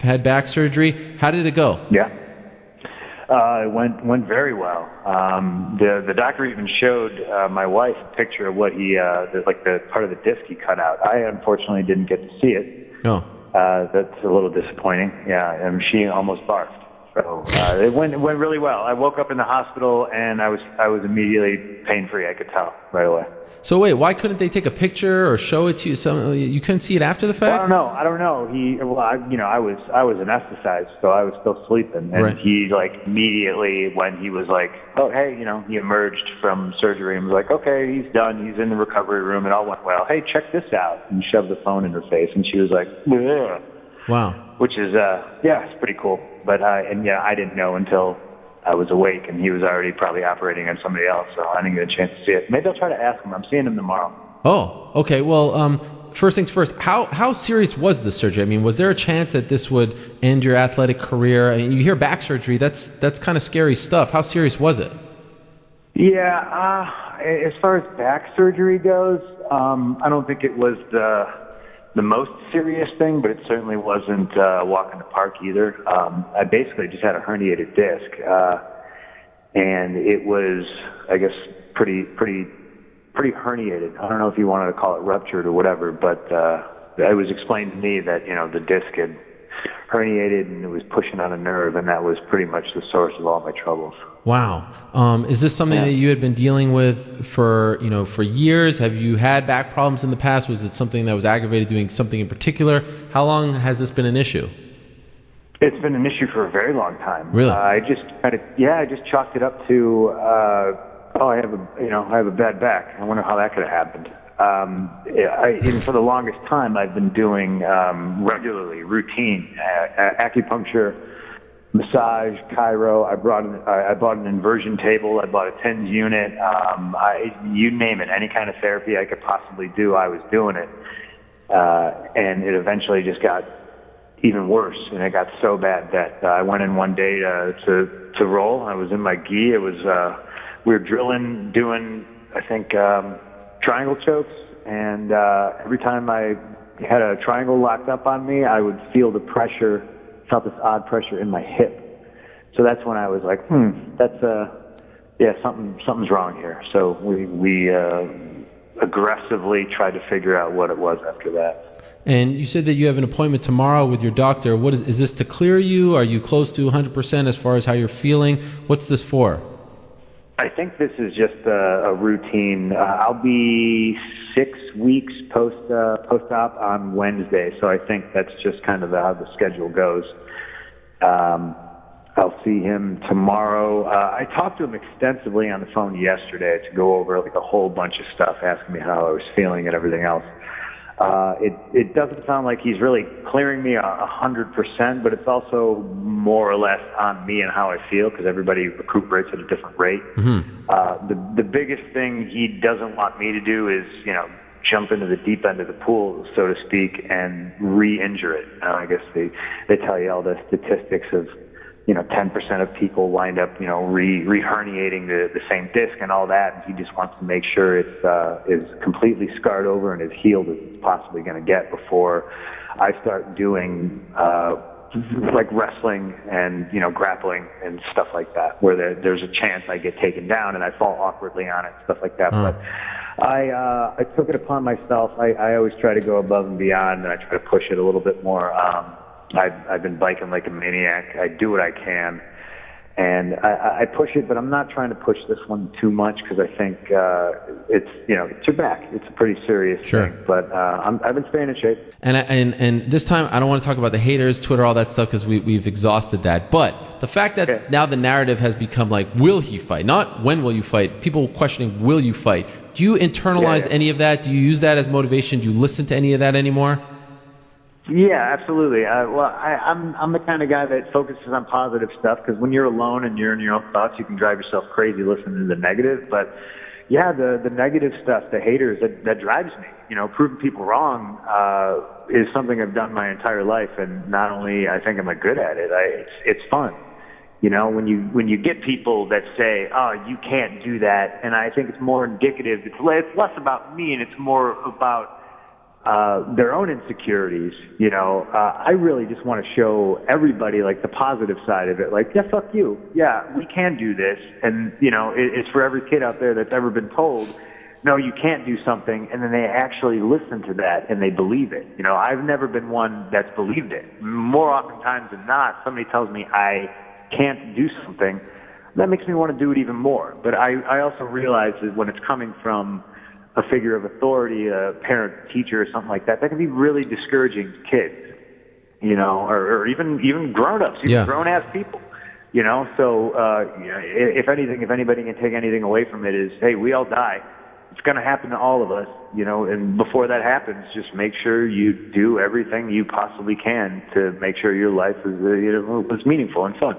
had back surgery. How did it go? Yeah. It went very well. The doctor even showed my wife a picture of what the part of the disc he cut out. I unfortunately didn't get to see it. Oh. That's a little disappointing. Yeah, and she almost barfed. So it went really well. I woke up in the hospital and I was immediately pain-free. I could tell right away. So wait, why couldn't they take a picture or show it to you? You couldn't see it after the fact? Well, I don't know. I was anesthetized, so I was still sleeping, and he immediately when he was like, oh hey, he emerged from surgery and was like, okay, he's done. He's in the recovery room. It all went well. Hey, check this out, and shoved the phone in her face, and she was like, ugh. Wow. Which is it's pretty cool. But I didn't know until I was awake, and he was already probably operating on somebody else, so I didn't get a chance to see it. Maybe I'll try to ask him. I'm seeing him tomorrow. Oh, okay. Well, first things first, how serious was the surgery? I mean, was there a chance that this would end your athletic career? I mean, you hear back surgery, that's kind of scary stuff. How serious was it? Yeah, as far as back surgery goes, I don't think it was the most serious thing, but it certainly wasn't walk in the park either. I basically just had a herniated disc, and it was, I guess, pretty herniated. I don't know if you wanted to call it ruptured or whatever, but it was explained to me that the disc had herniated and it was pushing on a nerve, and that was pretty much the source of all my troubles. Wow. Is this something that you had been dealing with for years? Have you had back problems in the past? Was it something that was aggravated doing something in particular? How long has this been an issue? It's been an issue for a very long time. Really? I just chalked it up to I have a bad back. I wonder how that could have happened. And for the longest time, I've been doing regularly routine acupuncture, massage, chiro. I bought an inversion table. I bought a TENS unit. You name it, any kind of therapy I could possibly do, I was doing it. And it eventually just got even worse, and it got so bad that I went in one day to roll. I was in my gi. It was we were drilling, doing I think triangle chokes, and every time I had a triangle locked up on me, I would feel the pressure. Felt this odd pressure in my hip. So that's when I was like, that's something's wrong here. So we aggressively tried to figure out what it was after that. And you said that you have an appointment tomorrow with your doctor. What is this to clear you? Are you close to 100% as far as how you're feeling? What's this for? I think this is just a routine. I'll be 6 weeks post-op on Wednesday, so I think that's just kind of how the schedule goes. I'll see him tomorrow. I talked to him extensively on the phone yesterday to go over a whole bunch of stuff, asking me how I was feeling and everything else. It doesn't sound like he's really clearing me 100%, but it's also more or less on me and how I feel, because everybody recuperates at a different rate. Mm-hmm. The biggest thing he doesn't want me to do is, jump into the deep end of the pool, so to speak, and re-injure it. I guess they tell you all the statistics of 10% of people wind up, re-herniating the same disc and all that. And he just wants to make sure it's is completely scarred over and as healed as it's possibly going to get before I start doing like wrestling and grappling and stuff like that, where there's a chance I get taken down and I fall awkwardly on it, stuff like that. But I took it upon myself. I always try to go above and beyond, and I try to push it a little bit more. I've been biking like a maniac. I do what I can, and I push it, but I'm not trying to push this one too much, because I think it's your back. It's a pretty serious thing, but I've been staying in shape. And this time, I don't want to talk about the haters, Twitter, all that stuff, because we've exhausted that. But the fact that now the narrative has become like, will he fight? Not when will you fight? People questioning, will you fight? Do you internalize any of that? Do you use that as motivation? Do you listen to any of that anymore? Yeah, absolutely. I'm the kind of guy that focuses on positive stuff, because when you're alone and you're in your own thoughts, you can drive yourself crazy listening to the negative. But yeah, the negative stuff, the haters, that drives me. Proving people wrong is something I've done my entire life, and not only I think I'm good at it, it's fun. When you get people that say, "Oh, you can't do that," and I think it's more indicative. It's less about me, and it's more about their own insecurities. I really just want to show everybody like the positive side of it. Like, yeah, fuck you. Yeah, we can do this. And, it's for every kid out there that's ever been told, no, you can't do something, and then they actually listen to that and they believe it. I've never been one that's believed it. More oftentimes than not, somebody tells me I can't do something, that makes me want to do it even more. But I also realize that when it's coming from a figure of authority, a parent, teacher, or something like that, that can be really discouraging to kids, or even grown-ups, even grown-ass people. So if anything, if anybody can take anything away from it is, hey, we all die. It's going to happen to all of us, and before that happens, just make sure you do everything you possibly can to make sure your life is meaningful and fun.